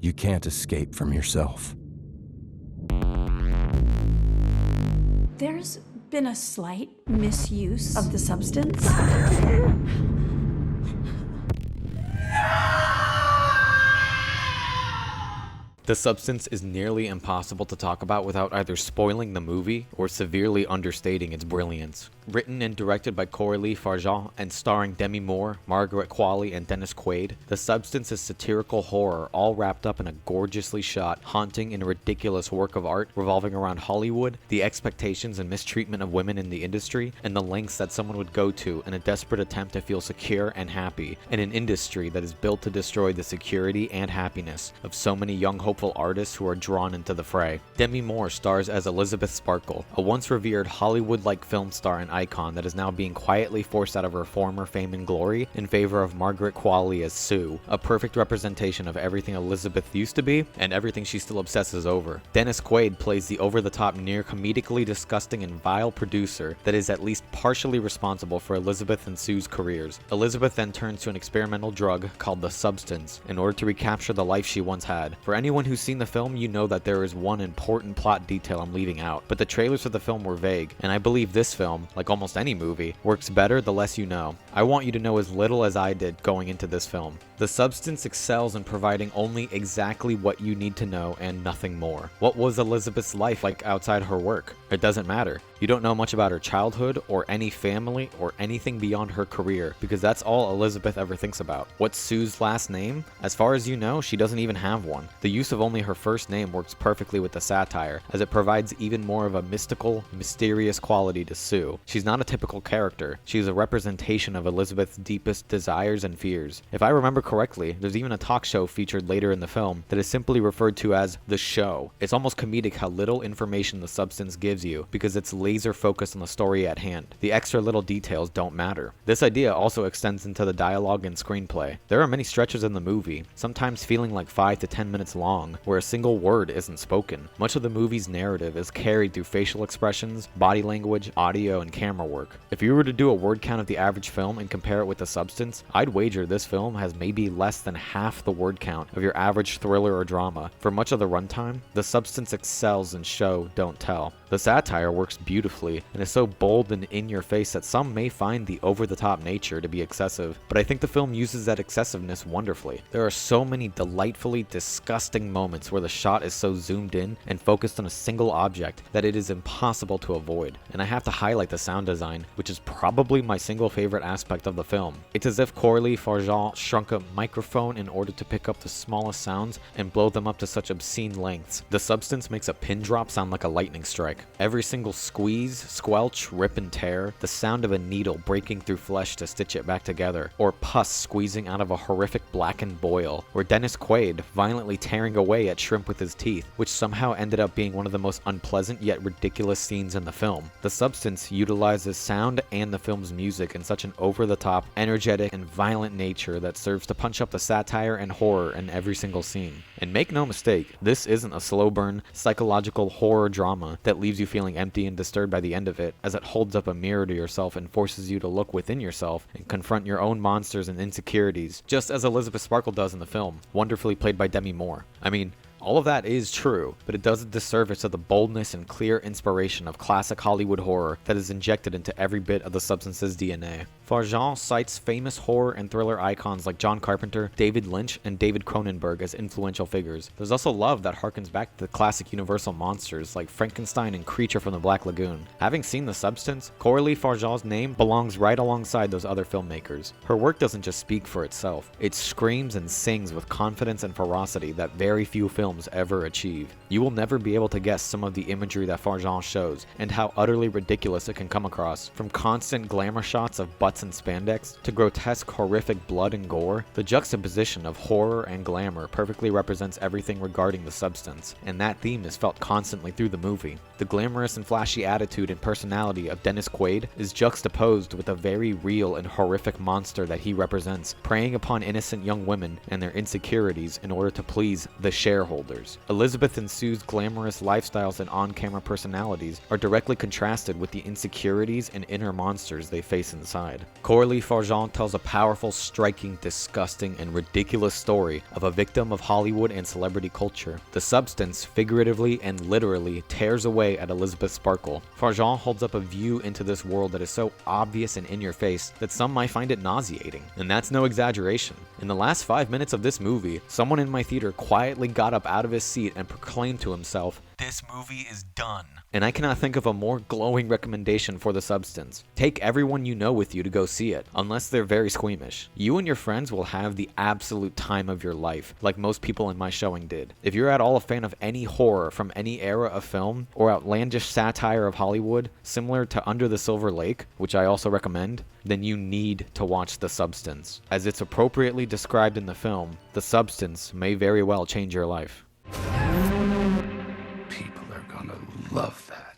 You can't escape from yourself. There's been a slight misuse of the substance. The Substance is nearly impossible to talk about without either spoiling the movie or severely understating its brilliance. Written and directed by Coralie Fargeat and starring Demi Moore, Margaret, Qualley, and Dennis Quaid, The Substance is satirical horror all wrapped up in a gorgeously shot, haunting and ridiculous work of art revolving around Hollywood, the expectations and mistreatment of women in the industry, and the lengths that someone would go to in a desperate attempt to feel secure and happy in an industry that is built to destroy the security and happiness of so many young hopeful artists who are drawn into the fray. Demi Moore stars as Elizabeth Sparkle, a once revered Hollywood-like film star and icon that is now being quietly forced out of her former fame and glory in favor of Margaret Qualley as Sue, a perfect representation of everything Elizabeth used to be and everything she still obsesses over. Dennis Quaid plays the over-the-top, near comedically disgusting and vile producer that is at least partially responsible for Elizabeth and Sue's careers. Elizabeth then turns to an experimental drug called the Substance in order to recapture the life she once had. For anyone who's seen the film, you know that there is one important plot detail I'm leaving out, but the trailers for the film were vague, and I believe this film, like almost any movie, works better the less you know. I want you to know as little as I did going into this film. The Substance excels in providing only exactly what you need to know and nothing more. What was Elizabeth's life like outside her work? It doesn't matter. You don't know much about her childhood or any family or anything beyond her career, because that's all Elizabeth ever thinks about. What's Sue's last name? As far as you know, she doesn't even have one. The use of only her first name works perfectly with the satire, as it provides even more of a mystical, mysterious quality to Sue. She's not a typical character. She's a representation of Elizabeth's deepest desires and fears. If I remember correctly, there's even a talk show featured later in the film that is simply referred to as The Show. It's almost comedic how little information The Substance gives you, because it's laser focused on the story at hand. The extra little details don't matter. This idea also extends into the dialogue and screenplay. There are many stretches in the movie, sometimes feeling like 5 to 10 minutes long, where a single word isn't spoken. Much of the movie's narrative is carried through facial expressions, body language, audio, and camera work. If you were to do a word count of the average film and compare it with The Substance, I'd wager this film has maybe less than half the word count of your average thriller or drama. For much of the runtime, The Substance excels in show, don't tell. The satire works beautifully and is so bold and in your face that some may find the over-the-top nature to be excessive, but I think the film uses that excessiveness wonderfully. There are so many delightfully disgusting moments where the shot is so zoomed in and focused on a single object that it is impossible to avoid. And I have to highlight the sound design, which is probably my single favorite aspect of the film. It's as if Coralie Fargeat shrunk a microphone in order to pick up the smallest sounds and blow them up to such obscene lengths. The Substance makes a pin drop sound like a lightning strike. Every single squeeze, squelch, rip and tear, the sound of a needle breaking through flesh to stitch it back together, or pus squeezing out of a horrific blackened boil, or Dennis Quaid violently tearing away at shrimp with his teeth, which somehow ended up being one of the most unpleasant yet ridiculous scenes in the film. The Substance utilizes sound and the film's music in such an over-the-top, energetic, and violent nature that serves to punch up the satire and horror in every single scene. And make no mistake, this isn't a slow burn, psychological horror drama that leaves you feeling empty and disturbed by the end of it, as it holds up a mirror to yourself and forces you to look within yourself and confront your own monsters and insecurities, just as Elizabeth Sparkle does in the film, wonderfully played by Demi Moore. I mean, all of that is true, but it does a disservice to the boldness and clear inspiration of classic Hollywood horror that is injected into every bit of The Substance's DNA. Fargeat cites famous horror and thriller icons like John Carpenter, David Lynch, and David Cronenberg as influential figures. There's also love that harkens back to the classic Universal monsters like Frankenstein and Creature from the Black Lagoon. Having seen The Substance, Coralie Fargeat's name belongs right alongside those other filmmakers. Her work doesn't just speak for itself, it screams and sings with confidence and ferocity that very few films ever achieve. You will never be able to guess some of the imagery that Fargeat shows and how utterly ridiculous it can come across. From constant glamour shots of butts and spandex to grotesque horrific blood and gore, the juxtaposition of horror and glamour perfectly represents everything regarding The Substance, and that theme is felt constantly through the movie. The glamorous and flashy attitude and personality of Dennis Quaid is juxtaposed with a very real and horrific monster that he represents, preying upon innocent young women and their insecurities in order to please the shareholders. holders. Elizabeth and Sue's glamorous lifestyles and on-camera personalities are directly contrasted with the insecurities and inner monsters they face inside. Coralie Fargeat tells a powerful, striking, disgusting, and ridiculous story of a victim of Hollywood and celebrity culture. The substance, figuratively and literally, tears away at Elizabeth Sparkle. Fargeat holds up a view into this world that is so obvious and in your face that some might find it nauseating. And that's no exaggeration. In the last 5 minutes of this movie, someone in my theater quietly got up out of his seat and proclaimed to himself, "This movie is done." And I cannot think of a more glowing recommendation for The Substance. Take everyone you know with you to go see it, unless they're very squeamish. You and your friends will have the absolute time of your life, like most people in my showing did. If you're at all a fan of any horror from any era of film, or outlandish satire of Hollywood, similar to Under the Silver Lake, which I also recommend, then you need to watch The Substance. As it's appropriately described in the film, The Substance may very well change your life. People are gonna love that.